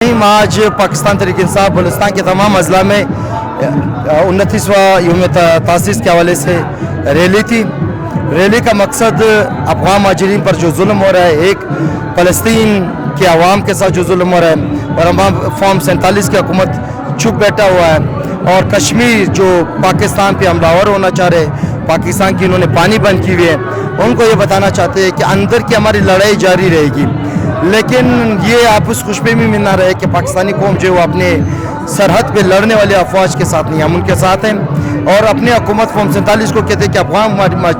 सामीन, आज पाकिस्तान तहरीक इंसाफ बलूचिस्तान के तमाम अजला में 29वां यौम तासीस के हवाले से रैली थी। रैली का मकसद अफगान महाजरीन पर जो जुल्म हो रहा है, एक फ़लस्तीन के अवाम के साथ जो जुल्म हो रहा है, और अवाम फॉर्म 47 की हुकूमत चुप बैठा हुआ है, और कश्मीर जो पाकिस्तान पे हमलावर होना चाह रहे हैं, पाकिस्तान की इन्होंने पानी बंद की हुई है, उनको ये बताना चाहते हैं कि अंदर की हमारी लड़ाई जारी रहेगी। लेकिन ये आप उस खुशफहमी में ना रहे कि पाकिस्तानी कौम जो है अपने सरहद पे लड़ने वाले अफवाज के साथ नहीं, हम उनके साथ हैं। और अपने हुकूमत फॉर्म 47 को कहते हैं कि अफगान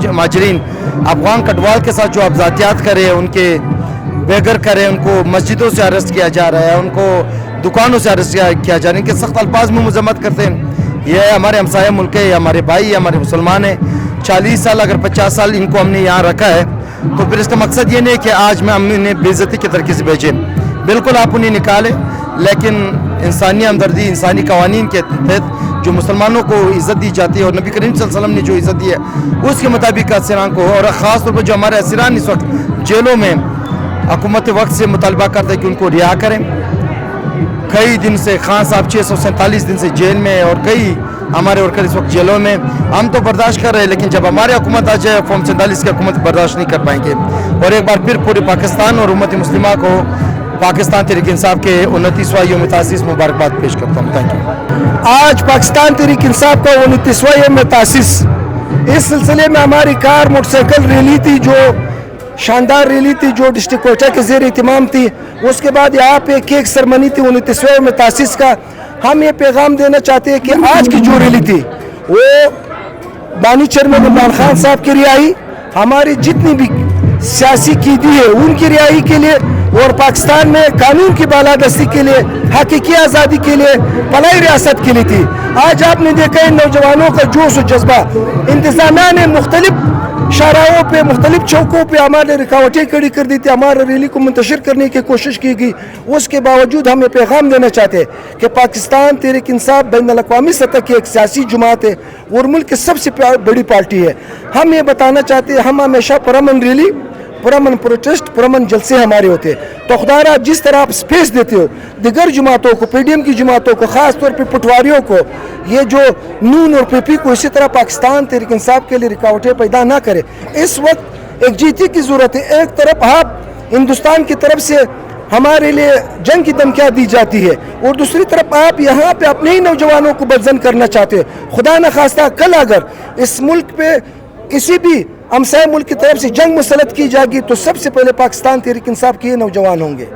महाजरीन अफगान कटवाल के साथ जो अफजातियात करे, उनके बेघर करें, उनको मस्जिदों से अरेस्ट किया जा रहा है, उनको दुकानों से अरेस्ट किया जा रहा है, इनके सख्त अल्फाज में मजम्मत करते हैं। ये हमारे हमसाया मुल्क है, हमारे भाई, हमारे मुसलमान हैं। 40 साल अगर 50 साल इनको हमने यहाँ रखा है, तो फिर इसका मकसद ये नहीं है कि आज मैं हम इन्हें बेइज्जती की तरीके से भेजें। बिल्कुल आप उन्हें निकालें, लेकिन इंसानी हमदर्दी, इंसानी कवानीन के तहत जो मुसलमानों को इज़्ज़त दी जाती है और नबी करीम सल्लल्लाहु अलैहि वसल्लम ने जो इज़्ज़त दी है, उसके मुताबिक असीरान को, और ख़ास तौर पर जो हमारे असीरान इस वक्त जेलों में, हुकूमत वक्त से मुतालबा करते हैं कि उनको रिहा करें। कई दिन से खान साहब 647 दिन से जेल में, और कई हमारे वर्कर इस वक्त जेलों में। हम तो बर्दाश्त कर रहे हैं, लेकिन जब हमारी हुकूमत आ जाए, फॉर्म 47 की हुकूमत बर्दाश्त नहीं कर पाएंगे। और एक बार फिर पूरे पाकिस्तान और उम्मत मुस्लिमा को पाकिस्तान तहरीक इंसाफ के 29वां यौम तासीस मुबारकबाद पेश करता हूँ। Thank you. आज पाकिस्तान तहरीक इंसाफ का 29वां यौम तासीस, इस सिलसिले में हमारी कार मोटरसाइकिल रैली थी, जो शानदार रैली थी, जो डिस्ट्रिक्ट कोटा के ज़ेर एहतमाम थी। उसके बाद यहाँ पे केक सेरेमनी थी 29वें यौम तासीस का। हम ये पैगाम देना चाहते हैं कि आज की जो रैली थी, वो बानी चेयरमैन इमरान खान साहब की रिहाई, हमारी जितनी भी सियासी क़ैदी है उनकी रिहाई के लिए, और पाकिस्तान में कानून की बालादस्ती के लिए, हकीकी आज़ादी के लिए, फलाही रियासत के लिए थी। आज आपने देखा इन नौजवानों का जोश और जज्बा, इंतज़ामिया ने मुख्तलिफ शाहराहों पे, मुख्तलिफ चौकों पे हमारे रुकावटें खड़ी कर दी थी, हमारे रैली को मुंतशिर करने की कोशिश की गई। उसके बावजूद हम ये पैगाम देना चाहते हैं कि पाकिस्तान तहरीक इंसाफ बैनुल-अक़वामी सतह की एक सियासी जमात है और मुल्क की सबसे बड़ी पार्टी है। हम ये बताना चाहते हैं, हम हमेशा पुरअमन रैली, पुरअमन प्रोटेस्ट, पुरअमन जलसे हमारे होते हैं। तो खुदारा जिस तरह आप स्पेस देते हो दिगर जमातों को, पीडीएम की जमातों को, ख़ास तौर पे पटवारियों को, ये जो नून और पीपी को, इसी तरह पाकिस्तान तहरीक इंसाफ के लिए रुकावटें पैदा ना करे। इस वक्त एकजुटती की ज़रूरत है। एक तरफ आप हिंदुस्तान की तरफ से हमारे लिए जंग की धमकियाँ दी जाती है, और दूसरी तरफ आप यहाँ पे अपने ही नौजवानों को बदजन करना चाहते हो। खुदा न खास्ता कल अगर इस मुल्क पे किसी भी हमसाया मुल्क की तरफ से जंग मुसलत की जाएगी, तो सबसे पहले पाकिस्तान तहरीक इंसाफ के नौजवान होंगे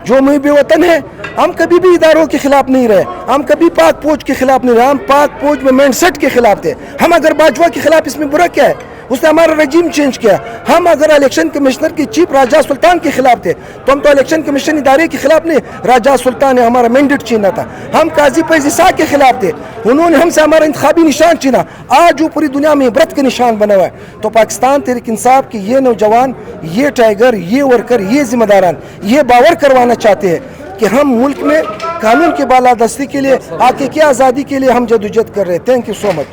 जो मुहिब वतन है। हम कभी भी इदारों के खिलाफ नहीं रहे, हम कभी पाक फौज के खिलाफ नहीं रहे, हम पाक फौज में माइंडसेट के खिलाफ थे। हम अगर बाजवा के खिलाफ, इसमें बुरा क्या है, उसने हमारा रजीम चेंज किया। हम अगर इलेक्शन कमिश्नर की चीफ राजा सुल्तान के खिलाफ थे, तो हम तो इलेक्शन कमीशन इदारे के खिलाफ नहीं, राजा सुल्तान ने हमारा मैंडेट छीना था। हम काजी पैसा के खिलाफ थे, उन्होंने हमसे हमारा इंतखाबी निशान छीना। आज वो पूरी दुनिया में इबरत के निशान बना हुआ है। तो पाकिस्तान तहरीक इंसाफ के ये नौजवान, ये टाइगर, ये वर्कर, ये जिम्मेदारान ये बावर करवाना चाहते हैं कि हम मुल्क में कानून की बालादस्ती के लिए, हकीकी आज़ादी के लिए हम जदोजहद कर रहे हैं। Thank you so much.